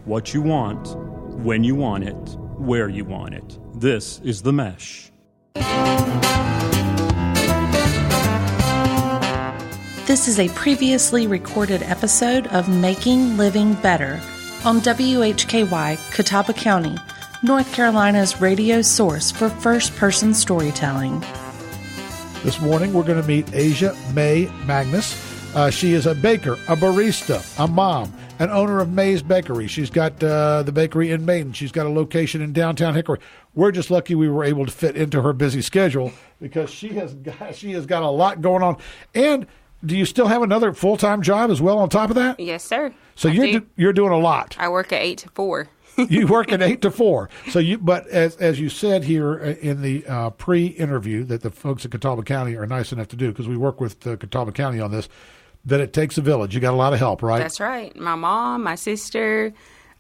what you want, when you want it, where you want it. This is The Mesh. This is a previously recorded episode of Making Living Better on WHKY, Catawba County, North Carolina's radio source for first-person storytelling. This morning, we're going to meet Asia May Magness. She is a baker, a barista, a mom, an owner of May's Bakery. She's got the bakery in Maiden. She's got a location in downtown Hickory. We're just lucky we were able to fit into her busy schedule because she has got a lot going on. And do you still have another full-time job as well on top of that? Yes, sir. So you're doing a lot. I work at 8 to 4. You work at 8 to 4. But as you said here in the pre-interview that the folks at Catawba County are nice enough to do, because we work with Catawba County on this, that it takes a village. You got a lot of help, right? That's right. My mom, my sister,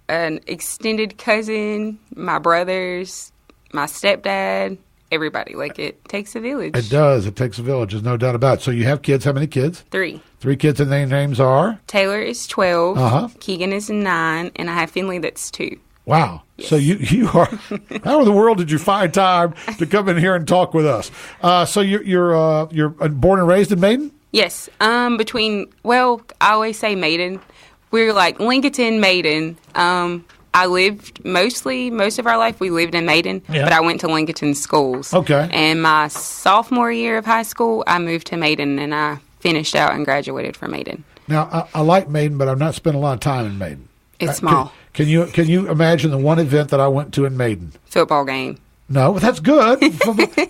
an extended cousin, my brothers, my stepdad, everybody. Like, it takes a village. It does. It takes a village. There's no doubt about it. So you have kids. How many kids? 3. 3 kids, and their names are? Taylor is 12. Uh-huh. Keegan is 9. And I have Finley that's 2. Wow. Yes. So you are, how in the world did you find time to come in here and talk with us? So you're born and raised in Maiden? Yes. I always say Maiden. We're like Lincoln, Maiden. I lived most of our life, we lived in Maiden, but I went to Lincoln schools. Okay. And my sophomore year of high school, I moved to Maiden, and I finished out and graduated from Maiden. Now, I like Maiden, but I've not spent a lot of time in Maiden. It's small. Can you imagine the one event that I went to in Maiden? Football game. No, but that's good.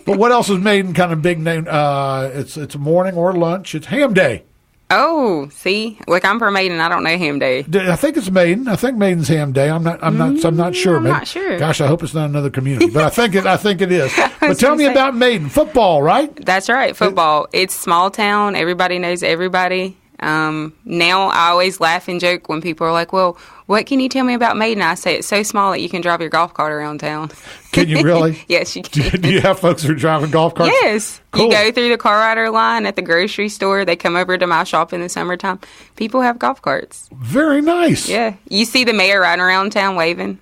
But what else is Maiden kind of big name? It's morning or lunch. It's Ham Day. Oh, see, look, I'm from Maiden. I don't know Ham Day. I think it's Maiden. I think Maiden's Ham Day. I'm not sure. I'm not sure. Gosh, I hope it's not anoth community, but I think it is. But tell me about Maiden football, right? That's right, football. It's small town. Everybody knows everybody. Now I always laugh and joke when people are like, well, what can you tell me about Maiden? I say it's so small that you can drive your golf cart around town. Can you really? Yes, you can. Do you have folks who are driving golf carts? Yes. Cool. You go through the car rider line at the grocery store. They come over to my shop in the summertime. People have golf carts. Very nice. Yeah. You see the mayor riding around town waving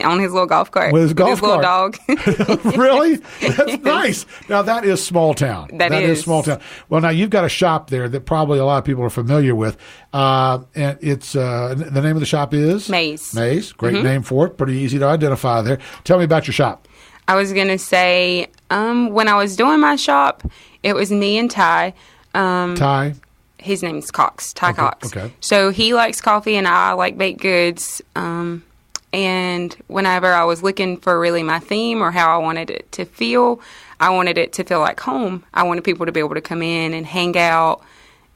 on his little golf cart. With his golf little cart. dog. Really? That's nice. Now, that is small town. That is small town. Well, now, you've got a shop there that probably a lot of people are familiar with. And it's the name of the shop is? Maze. Maze. Great name for it. Pretty easy to identify there. Tell me about your shop. I was going to say, when I was doing my shop, it was me and Ty. Ty? His name's Cox, Ty Cox. Okay. So he likes coffee and I like baked goods. And whenever I was looking for really my theme or how I wanted it to feel, I wanted it to feel like home. I wanted people to be able to come in and hang out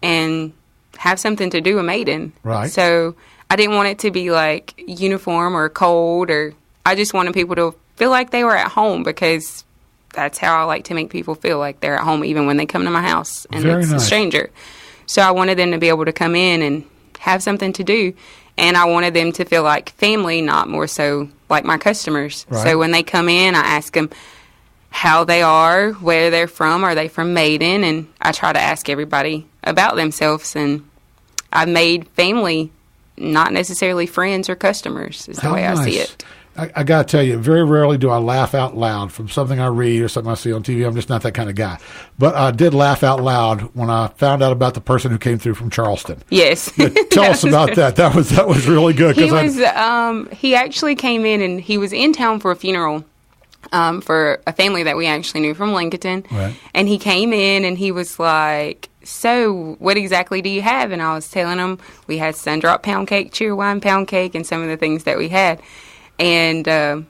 and have something to do in Maiden. Right. So I didn't want it to be like uniform or cold, or I just wanted people to feel like they were at home, because that's how I like to make people feel like they're at home even when they come to my house and Very it's nice. a stranger. So I wanted them to be able to come in and have something to do. And I wanted them to feel like family, not more so like my customers. Right. So when they come in, I ask them how they are, where they're from. Are they from Maiden? And I try to ask everybody about themselves. And I've made family, not necessarily friends or customers, is the way Nice. I see it. I got to tell you, very rarely do I laugh out loud from something I read or something I see on TV. I'm just not that kind of guy. But I did laugh out loud when I found out about the person who came through from Charleston. Yes. Tell us about that. That was really good. He actually came in, and he was in town for a funeral for a family that we actually knew from Lincoln. Right. And he came in, and he was like, so what exactly do you have? And I was telling him we had sun-drop pound cake, cheer wine pound cake, and some of the things that we had. And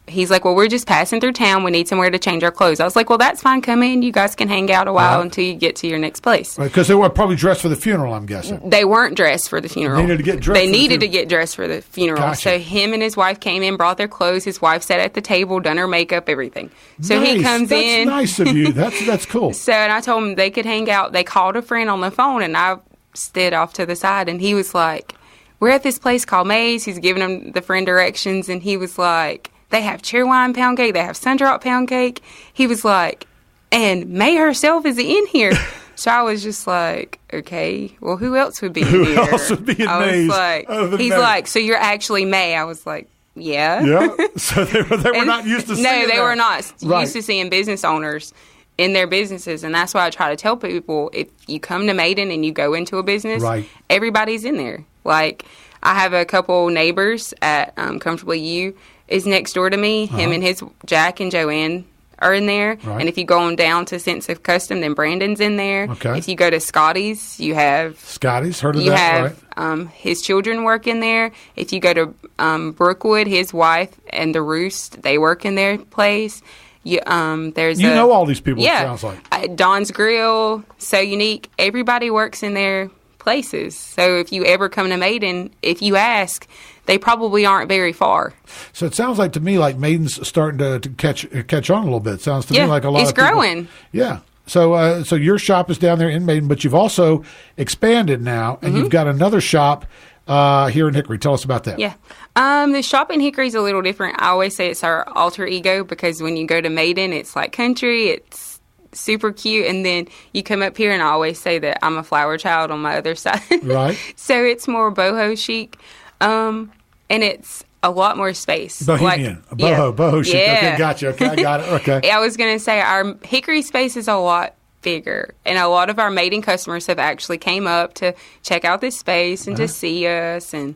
he's like, well, we're just passing through town. We need somewhere to change our clothes. I was like, well, that's fine. Come in. You guys can hang out a while until you get to your next place. Because they were probably dressed for the funeral, I'm guessing. They weren't dressed for the funeral. They needed to get dressed They needed to get dressed for the funeral. Gotcha. So him and his wife came in, brought their clothes. His wife sat at the table, done her makeup, everything. So nice. he comes That's in. That's nice of you. That's cool. So, and I told him they could hang out. They called a friend on the phone, and I stood off to the side, and he was like, we're at this place called Maze. He's giving him the friend directions, and he was like, they have cheer wine pound cake. They have sun-drop pound cake. He was like, and May herself is in here. So I was just like, okay, well, who else would be in Who here? else would be in Mays? He's like, so you're actually May? I was like, yeah. Yeah. So they were not used to seeing No, they that. were not Right. used to seeing business owners in their businesses. And that's why I try to tell people, if you come to Maiden and you go into a business, Right. everybody's in there. Like, I have a couple neighbors at Comfortably You is next door to me. Him and his Jack and Joanne are in there. Right. And if you go on down to Sense of Custom, then Brandon's in there. Okay. If you go to Scotty's, you have Scotty's, heard of you that, have his children work in there. If you go to Brookwood, his wife and the Roost, they work in their place. There's You know all these people, it sounds like. Don's Grill, So Unique. Everybody works in their places. So if you ever come to Maiden, if you ask, they probably aren't very far. So it sounds like to me like Maiden's starting to catch on a little bit. Sounds to me like a lot it's of people. growing. Yeah. So your shop is down there in Maiden, but you've also expanded now, and you've got another shop here in Hickory. Tell us about that. Yeah. The shop in Hickory is a little different. I always say it's our alter ego because when you go to Maiden, it's like country, it's super cute, and then you come up here, and I always say that I'm a flower child on my other side. Right. So it's more boho chic, and it's a lot more space. Bohemian. Boho chic. Yeah. Okay, gotcha. Okay, I got it. Okay. I was going to say our Hickory space is a lot bigger, and a lot of our Maiden customers have actually came up to check out this space and to see us, and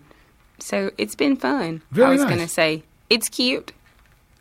so it's been fun. Very I was nice. going to say it's cute.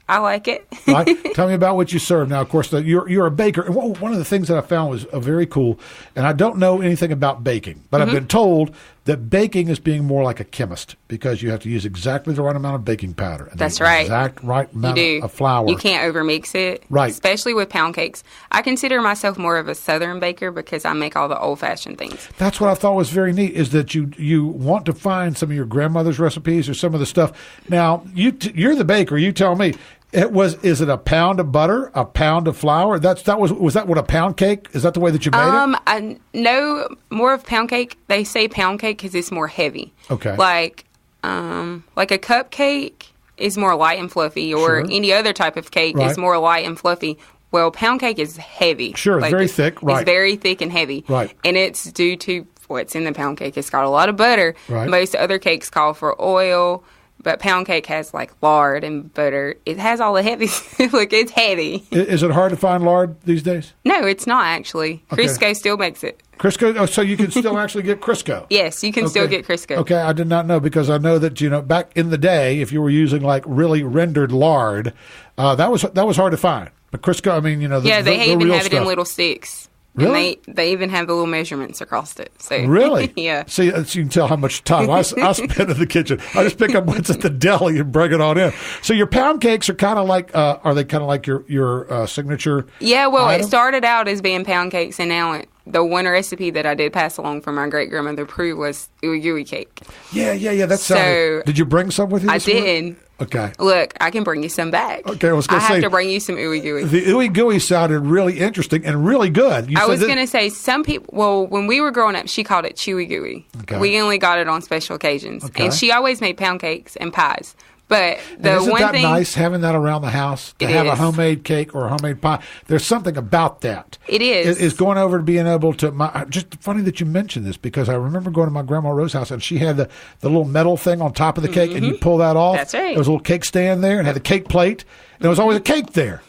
I like it. Right. Tell me about what you serve. Now, of course, you're a baker. And one of the things that I found was very cool, and I don't know anything about baking, but I've been told that baking is being more like a chemist because you have to use exactly the right amount of baking powder. And That's the right. Exact right amount You do. of flour. You can't overmix it. Right. Especially with pound cakes. I consider myself more of a Southern baker because I make all the old-fashioned things. That's what I thought was very neat, is that you want to find some of your grandmother's recipes or some of the stuff. Now, you're the baker. You tell me. Is it a pound of butter, a pound of flour? Was that what a pound cake? Is that the way that you made it? I know more of pound cake. They say pound cake because it's more heavy. Okay. Like a cupcake is more light and fluffy, or any other type of cake Right. is more light and fluffy. Well, pound cake is heavy. Sure, it's very thick, right. It's very thick and heavy. Right. And it's due to what's in the pound cake. It's got a lot of butter. Right. Most other cakes call for oil, but pound cake has like lard and butter. It has all the heavy. Look, it's heavy. Is it hard to find lard these days? No, it's not actually. Okay. Crisco still makes it. Crisco? Oh, so you can still actually get Crisco? Yes, you can still get Crisco. Okay, I did not know, because I know that, back in the day, if you were using like really rendered lard, that was hard to find. But Crisco, I mean, they even real have it in stuff. little sticks. Really? And they even have the little measurements across it. So Really? Yeah. See, you can tell how much time I spend in the kitchen. I just pick up what's at the deli and bring it on in. So your pound cakes are kind of like, are they kind of like your signature? Yeah, well, item? it started out as being pound cakes, and now the one recipe that I did pass along from my great grandmother Prue was ooey gooey cake. Yeah. That sounded. Did you bring some with you? I this morning? did. Okay. Look, I can bring you some back. Okay, I was going to say. have to bring you some ooey gooey. The ooey gooey sounded really interesting and really good. I was going to say, some people, well, when we were growing up, she called it chewy gooey. Okay. We only got it on special occasions. Okay. And she always made pound cakes and pies. But Isn't that nice having that around the house to have a homemade cake or a homemade pie? There's something about that. It is. Is going over to being able to. Just funny that you mentioned this, because I remember going to my grandma Rose's house, and she had the little metal thing on top of the cake, and you pull that off. That's right. There was a little cake stand there, and had the cake plate. And there was always a cake there.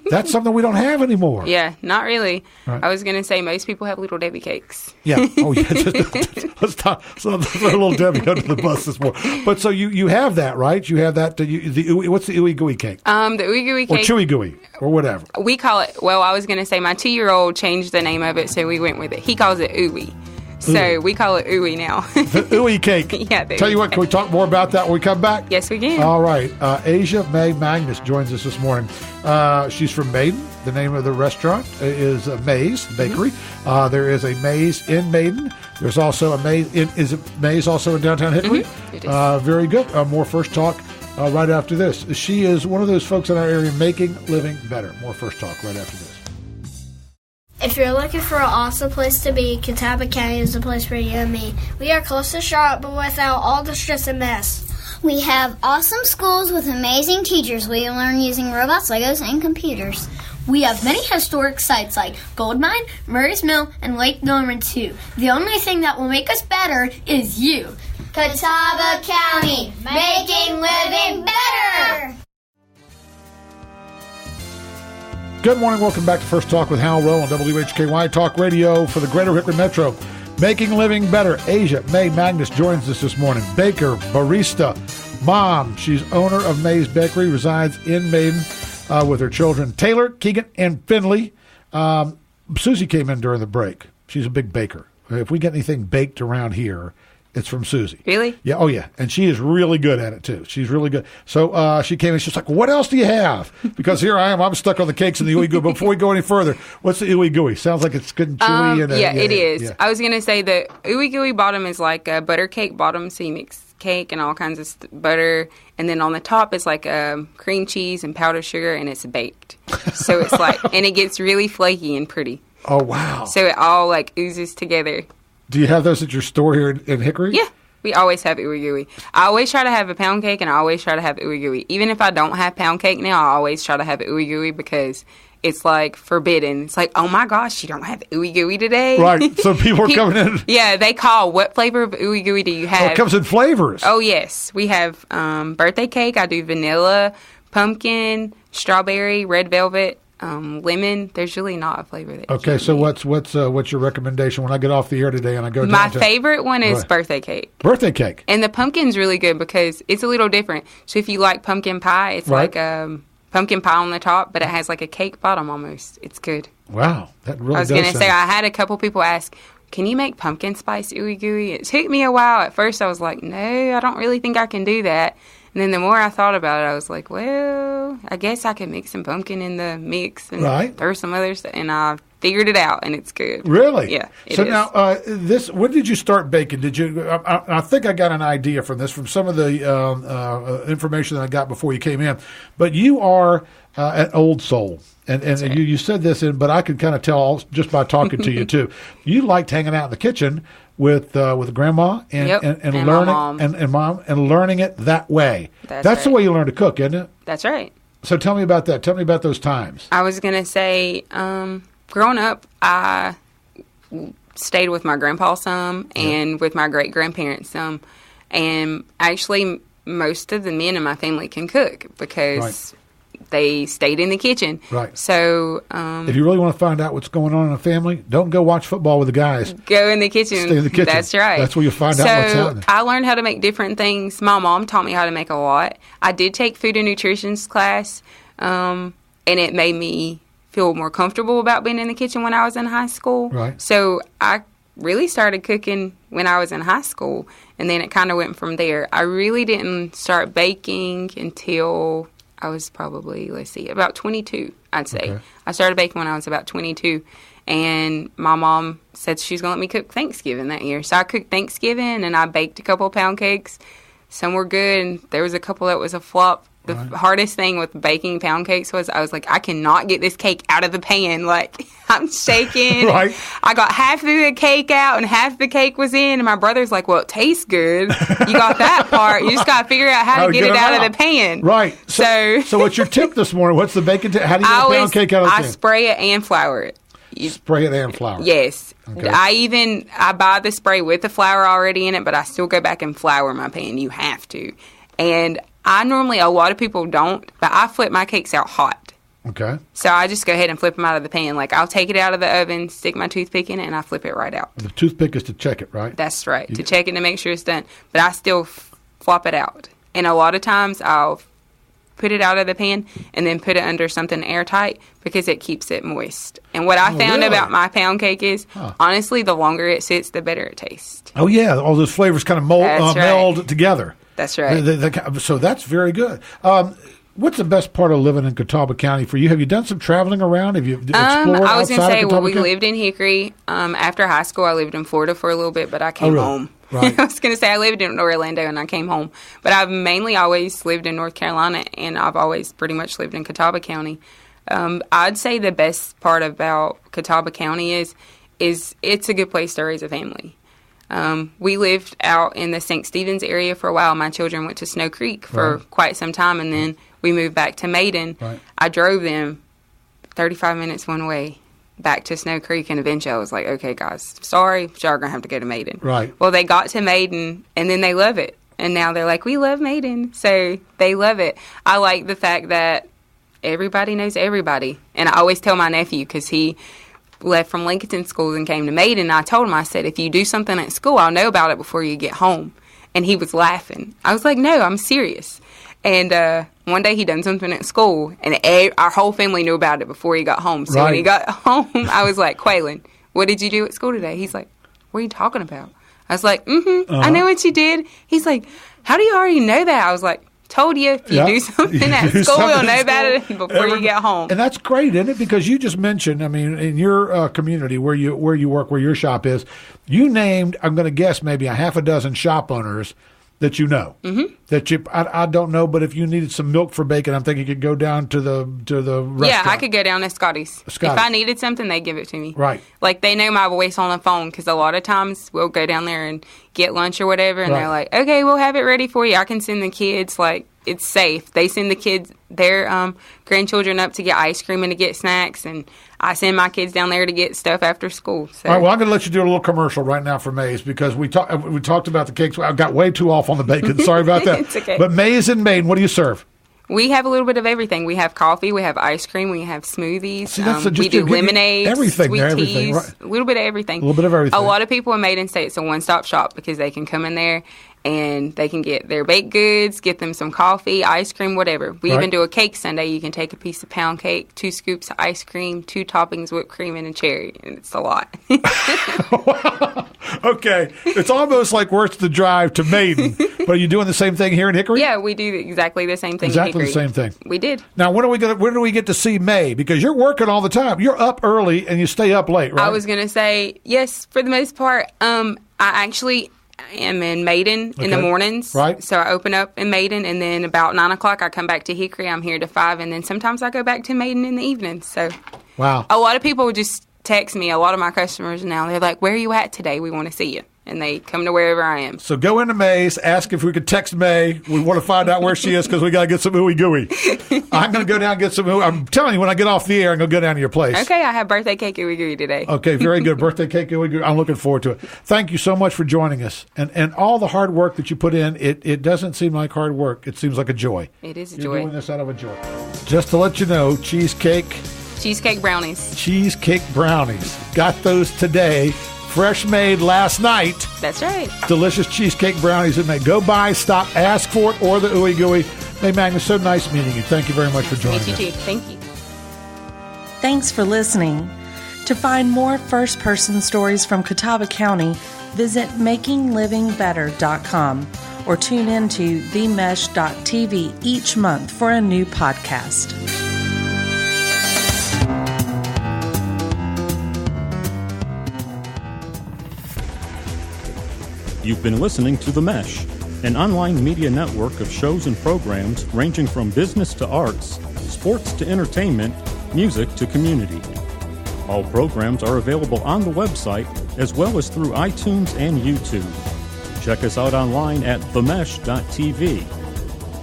That's something we don't have anymore. Yeah, not really. Right. I was going to say most people have Little Debbie cakes. Yeah. Oh, yeah. Let's not throw little Debbie under the bus this morning. But so you have that, right? You have that. What's the ooey gooey cake? The ooey gooey Or cake. chewy gooey, or whatever. We call it, well, I was going to say my 2-year-old changed the name of it, so we went with it. He calls it ooey. So we call it ooey now. The ooey cake. Yeah. Tell you what, can we talk more about that when we come back? Yes, we can. All right. Asia May Magness joins us this morning. She's from Maiden. The name of the restaurant is May's Bakery. There is a May's in Maiden. There's also a May's is it May's also in downtown Hickory? It is. Very good. More First Talk right after this. She is one of those folks in our area making living better. More First Talk right after this. If you're looking for an awesome place to be, Catawba County is the place for you and me. We are close to shop, but without all the stress and mess. We have awesome schools with amazing teachers. We learn using robots, Legos, and computers. We have many historic sites like Gold Mine, Murray's Mill, and Lake Norman too. The only thing that will make us better is you. Catawba County, making living better! Good morning. Welcome back to First Talk with Hal Rowe on WHKY Talk Radio for the Greater Hickory Metro. Making living better. Asia May Magness joins us this morning. Baker, barista, mom. She's owner of May's Bakery, resides in Maiden with her children Taylor, Keegan, and Finley. Susie came in during the break. She's a big baker. If we get anything baked around here, it's from Susie. Really? Yeah. Oh, yeah. And she is really good at it, too. She's really good. So she came in. She's like, what else do you have? Because here I am. I'm stuck on the cakes and the ooey gooey. But before we go any further, what's the ooey gooey? Sounds like it's good and chewy. It is. Yeah. I was going to say the ooey gooey bottom is like a butter cake bottom. So you mix cake and all kinds of butter. And then on the top is like cream cheese and powdered sugar. And it's baked. So it's like, and it gets really flaky and pretty. Oh, wow. So it all like oozes together. Do you have those at your store here in Hickory? Yeah. We always have ooey gooey. I always try to have a pound cake, and I always try to have ooey gooey. Even if I don't have pound cake now, I always try to have ooey gooey because it's like forbidden. It's like, oh my gosh, you don't have ooey gooey today? Right. So people are coming in. Yeah, they call, what flavor of ooey gooey do you have? Oh, it comes in flavors. Oh, yes. We have birthday cake. I do vanilla, pumpkin, strawberry, red velvet. Lemon. There's really not a flavor that. Okay, so what's your recommendation when I get off the air today and I go down My to favorite one is birthday cake. Birthday cake. And the pumpkin's really good because it's a little different. So if you like pumpkin pie, it's like pumpkin pie on the top, but it has like a cake bottom almost. It's good. Wow, that really. I was going to say I had a couple people ask, "Can you make pumpkin spice ooey gooey?" It took me a while. At first, I was like, "No, I don't really think I can do that." And then the more I thought about it, I was like, well, I guess I could mix some pumpkin in the mix and throw some other stuff. And I figured it out, and it's good. Really? Yeah, So now, when did you start baking? Did you? I think I got an idea from this, from some of the information that I got before you came in. But you are an old soul. And right. you said this, but I could kind of tell just by talking to you, too. You liked hanging out in the kitchen with grandma and learning and mom and learning it that way. That's right. The way you learn to cook, isn't it? That's right. So tell me about that. Tell me about those times. I was going to say, growing up, I stayed with my grandpa some and with my great-grandparents some. And actually, most of the men in my family can cook because they stayed in the kitchen. Right. So, if you really want to find out what's going on in a family, don't go watch football with the guys. Go in the kitchen. Stay in the kitchen. That's right. That's where you'll find out what's happening. I learned how to make different things. My mom taught me how to make a lot. I did take food and nutrition class, and it made me feel more comfortable about being in the kitchen when I was in high school. Right. So I really started cooking when I was in high school, and then it kind of went from there. I really didn't start baking until I was probably, about 22, I'd say. Okay. I started baking when I was about 22, and my mom said she was going to let me cook Thanksgiving that year. So I cooked Thanksgiving, and I baked a couple of pound cakes. Some were good, and there was a couple that was a flop. The hardest thing with baking pound cakes was I was like, I cannot get this cake out of the pan. Like, I'm shaking. Right. I got half of the cake out and half the cake was in. And my brother's like, well, it tastes good. You got that part. You just got to figure out how to get it out of the pan. Right. So what's your tip this morning? What's the baking tip? How do you get a pound cake out of the pan? I spray it and flour it. Spray it and flour it. Yes. Okay. I buy the spray with the flour already in it, but I still go back and flour my pan. You have to. And a lot of people don't, but I flip my cakes out hot. Okay. So I just go ahead and flip them out of the pan. Like, I'll take it out of the oven, stick my toothpick in it, and I flip it right out. The toothpick is to check it, right? That's right, to check it to make sure it's done. But I still flop it out. And a lot of times I'll put it out of the pan and then put it under something airtight because it keeps it moist. And what I found about my pound cake is, honestly, the longer it sits, the better it tastes. Oh, yeah. All those flavors kind of meld together. That's right. So that's very good. What's the best part of living in Catawba County for you? Have you done some traveling around? Have you explored I was going to say, we lived in Hickory. After high school, I lived in Florida for a little bit, but I came home. Right. I was going to say I lived in Orlando and I came home. But I've mainly always lived in North Carolina, and I've always pretty much lived in Catawba County. I'd say the best part about Catawba County is it's a good place to raise a family. We lived out in the St. Stephen's area for a while. My children went to Snow Creek for quite some time, and then we moved back to Maiden. Right. I drove them 35 minutes one way back to Snow Creek, and eventually I was like, okay, guys, sorry, but y'all are going to have to go to Maiden. Right. Well, they got to Maiden, and then they love it. And now they're like, we love Maiden. So they love it. I like the fact that everybody knows everybody. And I always tell my nephew, because he left from Lincoln Schools and came to Maiden, and I told him, I said, if you do something at school, I'll know about it before you get home. And he was laughing. I was like, no, I'm serious. And one day he done something at school, and our whole family knew about it before he got home. So when he got home, I was like, Quaylen, what did you do at school today? He's like, what are you talking about? I was like, I know what you did. He's like, how do you already know that? I was like, told you, if you do something at school, you'll know about it before you get home. And that's great, isn't it? Because you just mentioned, I mean, in your community where you work, where your shop is, you named, I'm going to guess, maybe a half a dozen shop owners that you know. Mm-hmm. That you, I don't know, but if you needed some milk for bacon, I'm thinking you could go down to the restaurant. Yeah, I could go down to Scotty's. If I needed something, they give it to me. Right. Like, they know my voice on the phone, because a lot of times we'll go down there and get lunch or whatever, and they're like, okay, we'll have it ready for you. I can send the kids, like, it's safe. They send the kids, their grandchildren up to get ice cream and to get snacks, and I send my kids down there to get stuff after school. So. All right, well, I'm going to let you do a little commercial right now for Mays, because we talked about the cakes. I got way too off on the bacon. Sorry about that. It's okay. But Mays and Maiden, what do you serve? We have a little bit of everything. We have coffee, we have ice cream, we have smoothies, we do lemonade, everything, sweet everything, teas, right. a little bit of everything. A little bit of everything. A lot of people in Maiden say it's a one-stop shop, because they can come in there and they can get their baked goods, get them some coffee, ice cream, whatever. We even do a cake sundae. You can take a piece of pound cake, 2 scoops of ice cream, 2 toppings, whipped cream, and a cherry, and it's a lot. Okay. It's almost like worth the drive to Maiden. But are you doing the same thing here in Hickory? Yeah, we do exactly the same thing Exactly in the same thing. We did. Now, when do we get to see May? Because you're working all the time. You're up early and you stay up late, right? I was going to say, yes, for the most part. I actually am in Maiden in the mornings. Right. So I open up in Maiden, and then about 9 o'clock I come back to Hickory. I'm here to 5, and then sometimes I go back to Maiden in the evening. So wow. A lot of people just text me. A lot of my customers now, they're like, where are you at today? We want to see you. And they come to wherever I am. So go into May's, ask if we could text May. We want to find out where she is, because we got to get some ooey gooey. I'm going to go down and get some ooey. I'm telling you, when I get off the air, I'm going to go down to your place. Okay, I have birthday cake ooey gooey today. Okay, very good. Birthday cake ooey gooey. I'm looking forward to it. Thank you so much for joining us. And all the hard work that you put in, it doesn't seem like hard work. It seems like a joy. It is a You're joy. doing this out of a joy. Just to let you know, cheesecake brownies. Cheesecake brownies. Got those today. Fresh made last night. That's right. Delicious cheesecake brownies that may go by, stop, ask for it, or the ooey gooey. May Magness, so nice meeting you. Thank you very much for joining us. Meet you too. Thank you. Thanks for listening. To find more first-person stories from Catawba County, visit makinglivingbetter.com or tune in to themesh.tv each month for a new podcast. You've been listening to The Mesh, an online media network of shows and programs ranging from business to arts, sports to entertainment, music to community. All programs are available on the website as well as through iTunes and YouTube. Check us out online at themesh.tv.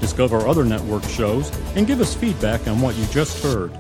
Discover other network shows and give us feedback on what you just heard.